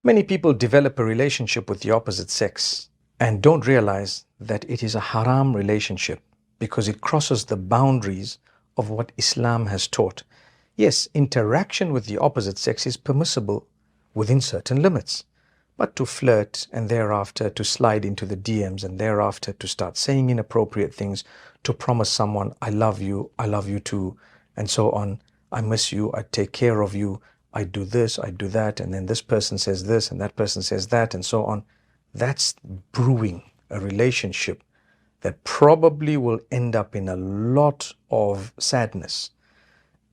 Many people develop a relationship with the opposite sex and don't realize that it is a haram relationship because it crosses the boundaries of what Islam has taught. Yes, interaction with the opposite sex is permissible within certain limits, but to flirt and thereafter to slide into the DMs and thereafter to start saying inappropriate things, to promise someone, I love you too, and so on, I miss you, I take care of you, I do this, I do that, and then this person says this and that person says that, and so on. That's brewing a relationship that probably will end up in a lot of sadness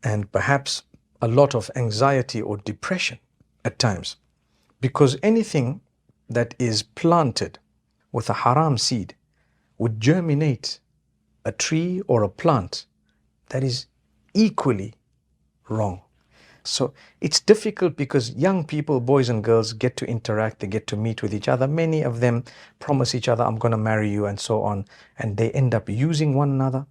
and perhaps a lot of anxiety or depression at times. Because anything that is planted with a haram seed would germinate a tree or a plant that is equally wrong. So it's difficult because young people, boys and girls, get to interact, they get to meet with each other. Many of them promise each other, I'm going to marry you, and so on. And they end up using one another.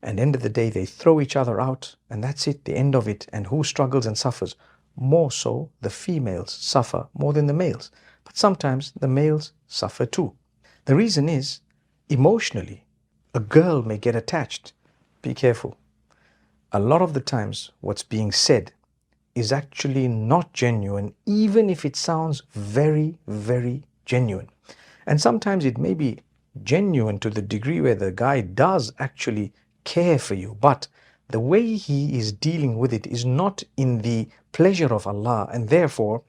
And end of the day, they throw each other out. And that's it, the end of it. And who struggles and suffers? More so, the females suffer more than the males. But sometimes the males suffer too. The reason is, emotionally, a girl may get attached. Be careful. A lot of the times, what's being said is actually not genuine, even if it sounds very, very genuine. And sometimes it may be genuine to the degree where the guy does actually care for you, but the way he is dealing with it is not in the pleasure of Allah, and therefore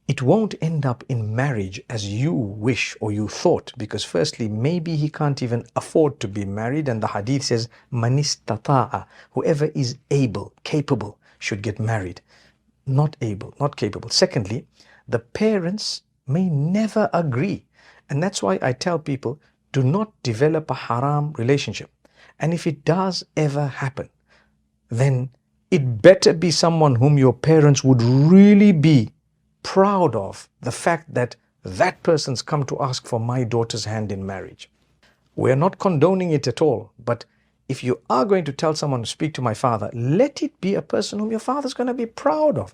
it won't end up in marriage as you wish or you thought, because firstly, maybe he can't even afford to be married, and the hadith says, Man istata'a, whoever is able, capable, should get married. Not able, not capable. Secondly, the parents may never agree. And that's why I tell people, do not develop a haram relationship. And if it does ever happen, then it better be someone whom your parents would really be proud of, the fact that that person's come to ask for my daughter's hand in marriage. We're not condoning it at all, but if you are going to tell someone to speak to my father, let it be a person whom your father's going to be proud of.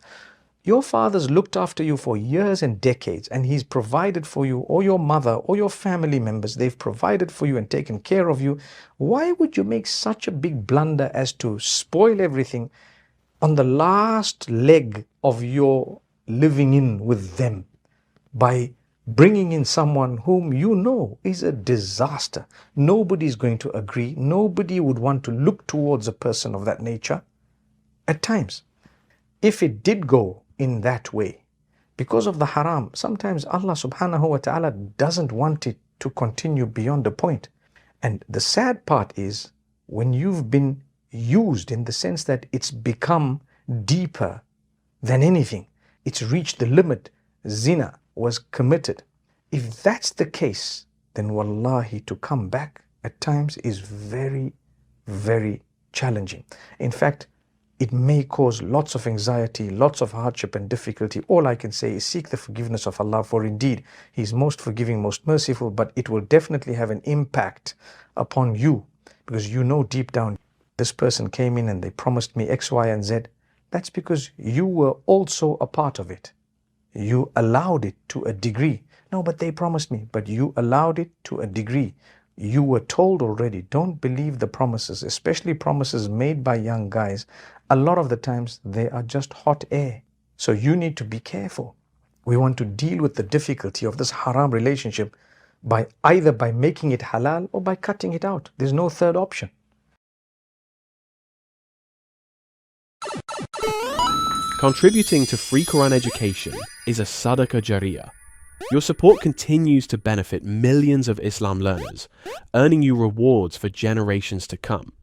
Your father's looked after you for years and decades, and he's provided for you, or your mother, or your family members, they've provided for you and taken care of you. Why would you make such a big blunder as to spoil everything on the last leg of your living in with them by bringing in someone whom you know is a disaster? Nobody's going to agree. Nobody would want to look towards a person of that nature at times. If it did go in that way, because of the haram, sometimes Allah subhanahu wa ta'ala doesn't want it to continue beyond a point. And the sad part is when you've been used in the sense that it's become deeper than anything. It's reached the limit. Zina was committed. If that's the case, then wallahi, to come back at times is very, very challenging. In fact, it may cause lots of anxiety, lots of hardship and difficulty. All I can say is seek the forgiveness of Allah, for indeed He is most forgiving, most merciful, but it will definitely have an impact upon you, because you know deep down, this person came in and they promised me X, Y, and Z. That's because you were also a part of it. You allowed it to a degree. No, but they promised me. But you allowed it to a degree. You were told already, don't believe the promises, especially promises made by young guys. A lot of the times they are just hot air. So you need to be careful. We want to deal with the difficulty of this haram relationship by either by making it halal or by cutting it out. There's no third option. Contributing to free Quran education is a sadaqah jariyah. Your support continues to benefit millions of Islam learners, earning you rewards for generations to come.